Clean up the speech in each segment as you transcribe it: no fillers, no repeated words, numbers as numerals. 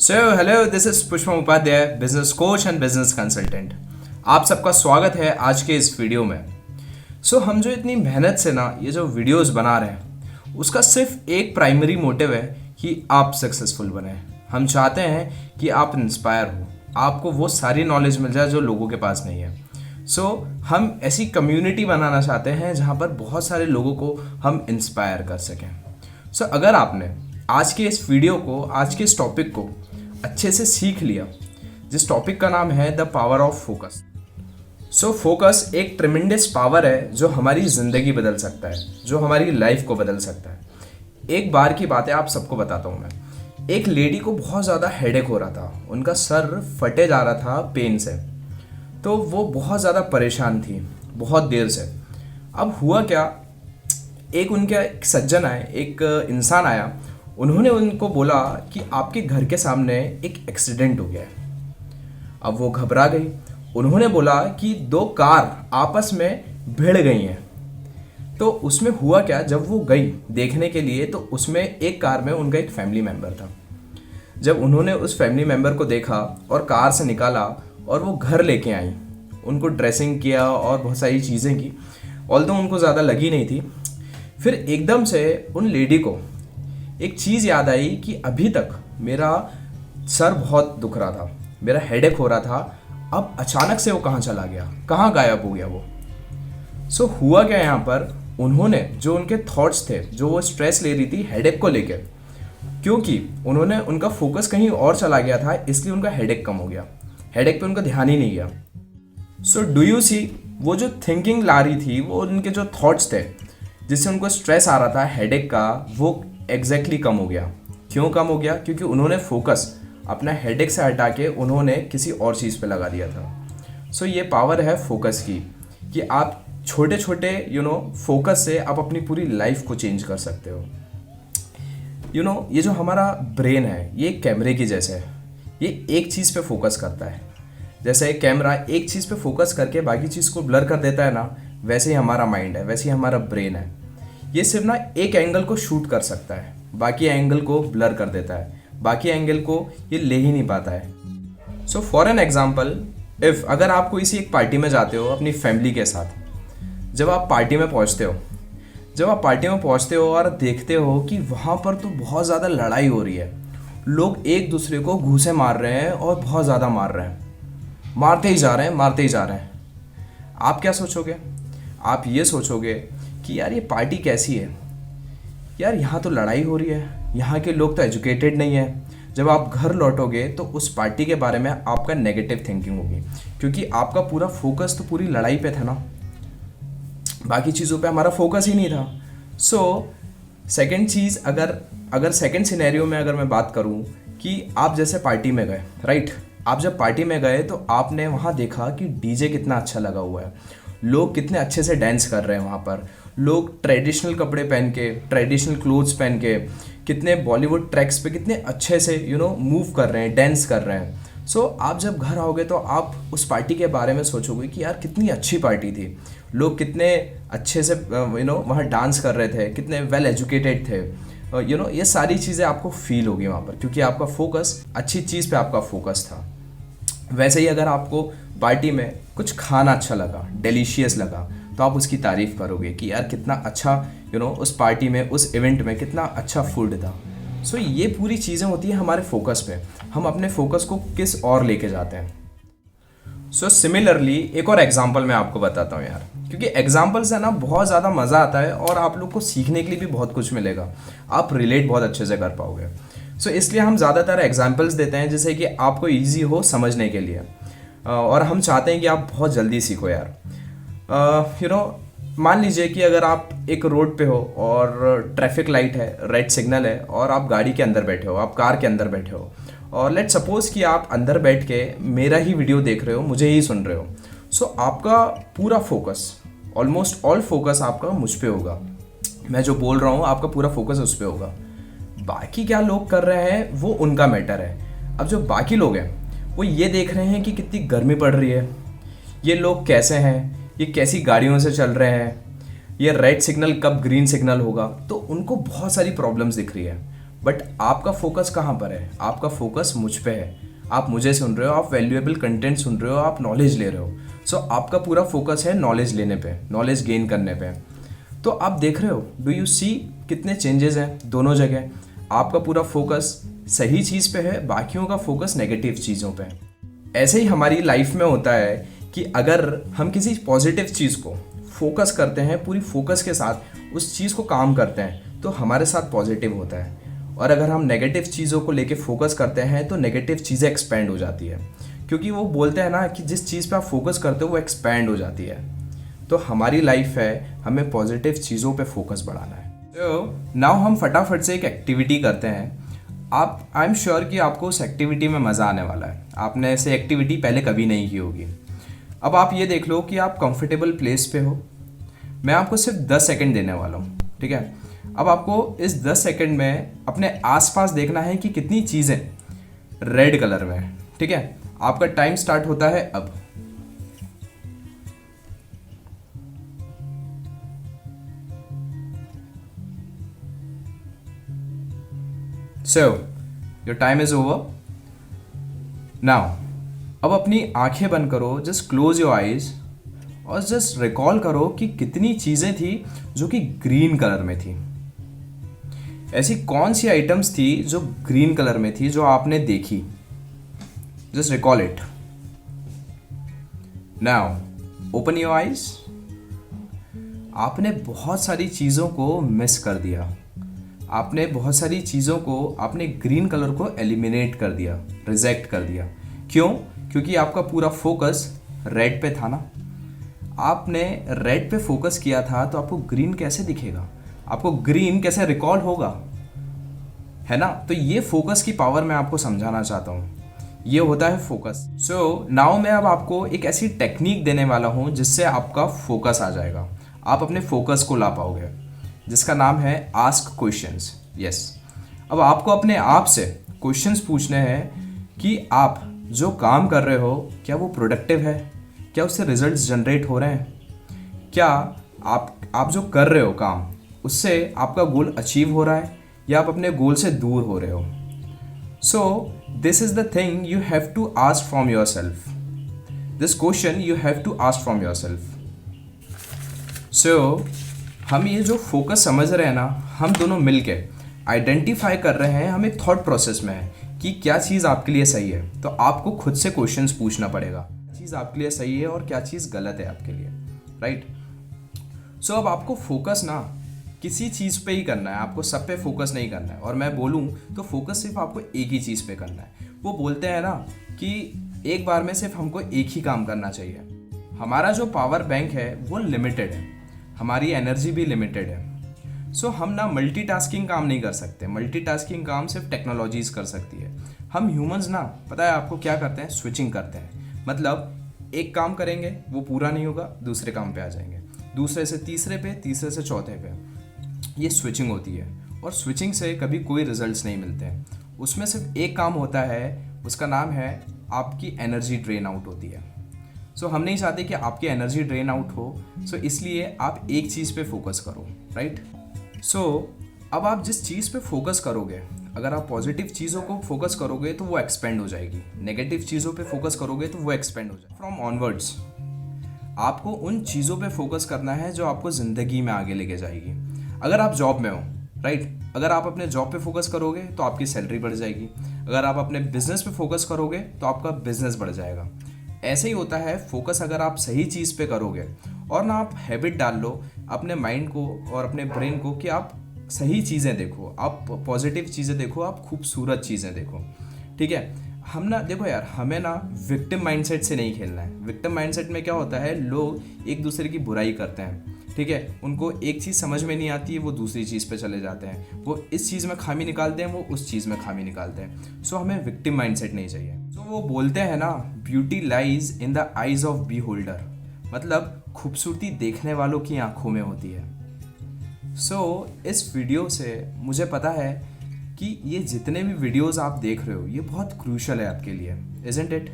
So hello, this is Pushpam Upadhyay, business coach and business consultant. आप सबका स्वागत है आज के इस वीडियो में। हम जो इतनी मेहनत से ना ये जो वीडियोस बना रहे हैं, उसका सिर्फ एक प्राइमरी मोटिव है कि आप सक्सेसफुल बने। हम चाहते हैं कि आप इंस्पायर हो, आपको वो सारी नॉलेज मिल जाए जो लोगों के पास नहीं है। हम ऐसी कम्युनिटी बनाना चाहते हैं जहाँ पर बहुत सारे लोगों को हम इंस्पायर कर सकें। अगर आपने आज के इस वीडियो को, आज के इस टॉपिक को अच्छे से सीख लिया, जिस टॉपिक का नाम है the power of focus. Focus एक ट्रिमेंडस पावर है जो हमारी ज़िंदगी बदल सकता है, जो हमारी लाइफ को बदल सकता है। एक बार की बात है, आप सबको बताता हूँ मैं। एक लेडी को बहुत ज़्यादा हेडेक हो रहा था, उनका सर फटे जा रहा था पेन से। तो वो बहुत ज़्यादा परेशान थी बहुत देर से। अब हुआ क्या, एक सज्जन आए, एक इंसान आया। उन्होंने उनको बोला कि आपके घर के सामने एक एक्सीडेंट हो गया है। अब वो घबरा गई। उन्होंने बोला कि दो कार आपस में भिड़ गई हैं। तो उसमें हुआ क्या, जब वो गई देखने के लिए तो उसमें एक कार में उनका एक फैमिली मेम्बर था। जब उन्होंने उस फैमिली मेम्बर को देखा और कार से निकाला और वो घर लेके आई, उनको ड्रेसिंग किया और बहुत सारी चीज़ें की, ऑल्दो उनको ज़्यादा लगी नहीं थी। फिर एकदम से उन लेडी को एक चीज़ याद आई कि अभी तक मेरा सर बहुत दुख रहा था, मेरा हेडेक हो रहा था। अब अचानक से वो कहाँ चला गया, कहाँ गायब हो गया वो। हुआ क्या यहाँ पर, उन्होंने जो उनके थॉट्स थे, जो वो स्ट्रेस ले रही थी हेडेक को लेके, क्योंकि उनका फोकस कहीं और चला गया था, इसलिए उनका हेडेक कम हो गया। हेडेक पे उनका ध्यान ही नहीं गया। डू यू सी, वो जो थिंकिंग ला रही थी, वो उनके जो थॉट्स थे जिससे उनको स्ट्रेस आ रहा था हेडेक का, वो एग्जैक्टली कम हो गया। क्यों कम हो गया? क्योंकि उन्होंने फोकस अपना हेडेक से हटा के उन्होंने किसी और चीज़ पे लगा दिया था। ये पावर है फोकस की, कि आप छोटे छोटे फोकस से आप अपनी पूरी लाइफ को चेंज कर सकते हो। ये जो हमारा ब्रेन है, ये एक कैमरे की जैसे है। ये एक चीज़ पे फोकस करता है। जैसे कैमरा एक चीज़ पे फोकस करके बाकी चीज़ को ब्लर कर देता है ना, वैसे ही हमारा माइंड है, वैसे ही हमारा ब्रेन है। ये सिर्फ ना एक एंगल को शूट कर सकता है, बाकी एंगल को ब्लर कर देता है, बाकी एंगल को ये ले ही नहीं पाता है। फॉर एन एग्जाम्पल, अगर आप कोई सी एक पार्टी में जाते हो अपनी फैमिली के साथ, जब आप पार्टी में पहुंचते हो और देखते हो कि वहाँ पर तो बहुत ज़्यादा लड़ाई हो रही है, लोग एक दूसरे को घूंसे मार रहे हैं और बहुत ज़्यादा मार रहे हैं, मारते ही जा रहे हैं। आप क्या सोचोगे? आप ये सोचोगे कि यार ये पार्टी कैसी है, यार यहाँ तो लड़ाई हो रही है, यहाँ के लोग तो एजुकेटेड नहीं है। जब आप घर लौटोगे तो उस पार्टी के बारे में आपका नेगेटिव थिंकिंग होगी, क्योंकि आपका पूरा फोकस तो पूरी लड़ाई पे था ना, बाकी चीज़ों पे हमारा फोकस ही नहीं था। सेकंड चीज़, अगर सेकंड सिनेरियो में अगर मैं बात करूँ कि आप जैसे पार्टी में गए, राइट, आप जब पार्टी में गए तो आपने वहाँ देखा कि डीजे कितना अच्छा लगा हुआ है, लोग कितने अच्छे से डांस कर रहे हैं वहाँ पर, लोग ट्रेडिशनल कपड़े पहन के, ट्रेडिशनल क्लोथ्स पहन के, कितने बॉलीवुड ट्रैक्स पे कितने अच्छे से मूव कर रहे हैं, डांस कर रहे हैं। आप जब घर आओगे तो आप उस पार्टी के बारे में सोचोगे कि यार कितनी अच्छी पार्टी थी, लोग कितने अच्छे से वहाँ डांस कर रहे थे, कितने वेल एजुकेटेड थे। ये सारी चीज़ें आपको फील होगी वहाँ पर, क्योंकि आपका फोकस अच्छी चीज़ पे आपका फोकस था। वैसे ही अगर आपको पार्टी में कुछ खाना अच्छा लगा, डिलीशियस लगा, तो आप उसकी तारीफ़ करोगे कि यार कितना अच्छा उस पार्टी में, उस इवेंट में कितना अच्छा फूड था। ये पूरी चीज़ें होती हैं हमारे फोकस पे, हम अपने फोकस को किस और लेके जाते हैं। सिमिलरली एक और एग्जांपल मैं आपको बताता हूँ यार, क्योंकि एग्जांपल से ना बहुत ज़्यादा मज़ा आता है और आप लोग को सीखने के लिए भी बहुत कुछ मिलेगा, आप रिलेट बहुत अच्छे से कर पाओगे। इसलिए हम ज़्यादातर एग्जांपल्स देते हैं जिससे कि आपको ईजी हो समझने के लिए, और हम चाहते हैं कि आप बहुत जल्दी सीखो यार। मान लीजिए कि अगर आप एक रोड पे हो और ट्रैफिक लाइट है, रेड सिग्नल है, और आप गाड़ी के अंदर बैठे हो, आप कार के अंदर बैठे हो, और लेट सपोज कि आप अंदर बैठ के मेरा ही वीडियो देख रहे हो, मुझे ही सुन रहे हो। आपका पूरा फोकस, ऑलमोस्ट ऑल फोकस आपका मुझ पे होगा, मैं जो बोल रहा हूँ आपका पूरा फोकस उस पर होगा। बाकी क्या लोग कर रहे हैं वो उनका मैटर है। अब जो बाकी लोग हैं वो ये देख रहे हैं कि कितनी गर्मी पड़ रही है, ये लोग कैसे हैं, ये कैसी गाड़ियों से चल रहे हैं, ये रेड सिग्नल कब ग्रीन सिग्नल होगा, तो उनको बहुत सारी प्रॉब्लम्स दिख रही है। बट आपका फोकस कहाँ पर है? आपका फोकस मुझ पे है। आप मुझे सुन रहे हो, आप वैल्यूएबल कंटेंट सुन रहे हो, आप नॉलेज ले रहे हो। सो आपका पूरा फोकस है नॉलेज लेने पे, नॉलेज गेन करने पे। तो आप देख रहे हो, डू यू सी कितने चेंजेस हैं दोनों जगह? आपका पूरा फोकस सही चीज़ पे है, बाकियों का फोकस नेगेटिव चीज़ों पे है। ऐसे ही हमारी लाइफ में होता है कि अगर हम किसी पॉजिटिव चीज़ को फोकस करते हैं, पूरी फोकस के साथ उस चीज़ को काम करते हैं, तो हमारे साथ पॉजिटिव होता है। और अगर हम नेगेटिव चीज़ों को लेके फोकस करते हैं तो नेगेटिव चीज़ें एक्सपेंड हो जाती है, क्योंकि वो बोलते हैं ना कि जिस चीज़ पे आप फोकस करते हो वो एक्सपेंड हो जाती है। तो हमारी लाइफ है, हमें पॉजिटिव चीज़ों पे फोकस बढ़ाना है। तो नाउ हम फटाफट से एक एक्टिविटी करते हैं। आई एम श्योर कि आपको उस एक्टिविटी में मज़ा आने वाला है। आपने ऐसे एक्टिविटी पहले कभी नहीं की होगी। अब आप ये देख लो कि आप कंफर्टेबल प्लेस पे हो। मैं आपको सिर्फ 10 सेकंड देने वाला हूँ, ठीक है? अब आपको इस 10 सेकंड में अपने आसपास देखना है कि कितनी चीज़ें रेड कलर में है, ठीक है? आपका टाइम स्टार्ट होता है अब। So, your time is over. Now, अब अपनी आंखें बंद करो, जस्ट क्लोज योर आइज और जस्ट रिकॉल करो कि कितनी चीज़ें थी जो कि ग्रीन कलर में थी। ऐसी कौन सी आइटम्स थी जो ग्रीन कलर में थी जो आपने देखी? Just recall it. Now open your eyes. आपने बहुत सारी चीज़ों को मिस कर दिया। आपने बहुत सारी चीज़ों को, आपने ग्रीन कलर को एलिमिनेट कर दिया, रिजेक्ट कर दिया। क्यों? क्योंकि आपका पूरा फोकस रेड पे था ना। आपने रेड पे फोकस किया था तो आपको ग्रीन कैसे दिखेगा? आपको ग्रीन कैसे रिकॉल होगा? है ना? तो ये फोकस की पावर मैं आपको समझाना चाहता हूँ। ये होता है फोकस। सो नाउ मैं अब आपको एक ऐसी टेक्निक देने वाला हूँ जिससे आपका फोकस आ जाएगा, आप अपने फोकस को ला पाओगे, जिसका नाम है आस्क क्वेश्चंस। यस, अब आपको अपने आप से क्वेश्चंस पूछने हैं कि आप जो काम कर रहे हो क्या वो प्रोडक्टिव है? क्या उससे रिजल्ट्स जनरेट हो रहे हैं? क्या आप जो कर रहे हो काम, उससे आपका गोल अचीव हो रहा है या आप अपने गोल से दूर हो रहे हो? So this is the thing you have to ask from yourself. This question you have to ask from yourself. So हम ये जो फोकस समझ रहे हैं ना, हम दोनों मिलके आइडेंटिफाई कर रहे हैं, हम एक थॉट प्रोसेस में है कि क्या चीज़ आपके लिए सही है। तो आपको खुद से क्वेश्चंस पूछना पड़ेगा, क्या चीज़ आपके लिए सही है और क्या चीज़ गलत है आपके लिए, राइट? सो अब आपको फोकस ना किसी चीज़ पे ही करना है, आपको सब पे फोकस नहीं करना है। और मैं बोलूँ तो फोकस सिर्फ आपको एक ही चीज़ पे करना है। वो बोलते हैं ना कि एक बार में सिर्फ हमको एक ही काम करना चाहिए। हमारा जो पावर बैंक है वो लिमिटेड है, हमारी एनर्जी भी लिमिटेड है। सो हम ना मल्टीटास्किंग काम नहीं कर सकते। मल्टीटास्किंग काम सिर्फ टेक्नोलॉजीज कर सकती है। हम ह्यूमंस ना, पता है आपको क्या करते हैं? स्विचिंग करते हैं। मतलब एक काम करेंगे, वो पूरा नहीं होगा, दूसरे काम पे आ जाएंगे, दूसरे से तीसरे पे, तीसरे से चौथे पे। ये स्विचिंग होती है और स्विचिंग से कभी कोई रिजल्ट्स नहीं मिलते हैं। उसमें सिर्फ एक काम होता है, उसका नाम है आपकी एनर्जी ड्रेन आउट होती है। सो हम नहीं चाहते कि आपकी एनर्जी ड्रेन आउट हो। सो इसलिए आप एक चीज़ पे फोकस करो, राइट? सो अब आप जिस चीज़ पे फोकस करोगे, अगर आप पॉजिटिव चीज़ों को फोकस करोगे तो वो एक्सपेंड हो जाएगी, नेगेटिव चीज़ों पे फोकस करोगे तो वो एक्सपेंड हो जाएगी। फ्रॉम ऑनवर्ड्स आपको उन चीज़ों पे फोकस करना है जो आपको ज़िंदगी में आगे लेके जाएगी। अगर आप जॉब में हो, राइट, अगर आप अपने जॉब पे फोकस करोगे तो आपकी सैलरी बढ़ जाएगी। अगर आप अपने बिजनेस पे फोकस करोगे तो आपका बिजनेस बढ़ जाएगा। ऐसे ही होता है फोकस, अगर आप सही चीज़ पे करोगे और ना आप हैबिट डाल लो अपने माइंड को और अपने ब्रेन को कि आप सही चीज़ें देखो, आप पॉजिटिव चीज़ें देखो, आप खूबसूरत चीज़ें देखो, ठीक है? हम ना देखो यार, हमें ना विक्टिम माइंडसेट से नहीं खेलना है। विक्टिम माइंडसेट में क्या होता है, लोग एक दूसरे की बुराई करते हैं, ठीक है? उनको एक चीज़ समझ में नहीं आती है, वो दूसरी चीज़ पे चले जाते हैं। वो इस चीज़ में खामी निकालते हैं, वो उस चीज़ में खामी निकालते हैं। सो हमें विक्टिम माइंडसेट नहीं चाहिए। सो वो बोलते हैं ना, beauty lies in the eyes of beholder, मतलब खूबसूरती देखने वालों की आंखों में होती है। सो इस वीडियो से मुझे पता है कि ये जितने भी वीडियोस आप देख रहे हो ये बहुत क्रूशल है आपके लिए, इज़न्ट इट?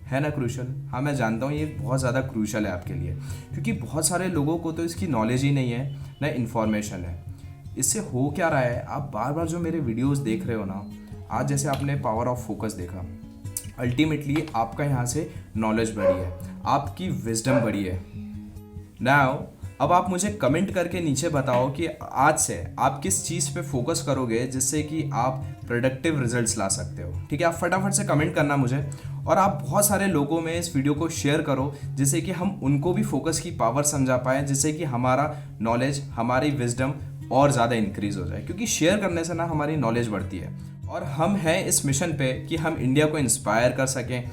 है ना क्रूशल? हाँ, मैं जानता हूँ ये बहुत ज़्यादा क्रूशल है आपके लिए, क्योंकि बहुत सारे लोगों को तो इसकी नॉलेज ही नहीं है, ना इन्फॉर्मेशन है। इससे हो क्या रहा है, आप बार बार जो मेरे वीडियोस देख रहे हो ना, आज जैसे आपने पावर ऑफ फोकस देखा, अल्टीमेटली आपका यहाँ से नॉलेज बढ़ी है, आपकी विजडम बढ़ी है। नाउ अब आप मुझे कमेंट करके नीचे बताओ कि आज से आप किस चीज़ पे फोकस करोगे जिससे कि आप प्रोडक्टिव रिजल्ट्स ला सकते हो। ठीक है, आप फटाफट से कमेंट करना मुझे, और आप बहुत सारे लोगों में इस वीडियो को शेयर करो जिससे कि हम उनको भी फोकस की पावर समझा पाएँ, जिससे कि हमारा नॉलेज, हमारी विजडम और ज़्यादा इंक्रीज़ हो जाए, क्योंकि शेयर करने से ना हमारी नॉलेज बढ़ती है। और हम हैं इस मिशन पे कि हम इंडिया को इंस्पायर कर सकें।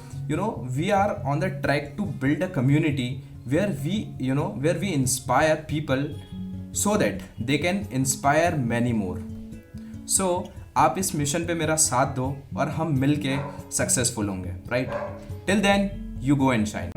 We are on the track to build a community where we inspire people so that they can inspire many more. So आप इस मिशन पे मेरा साथ दो और हम मिल के सक्सेसफुल होंगे, right? Till then, you go and shine.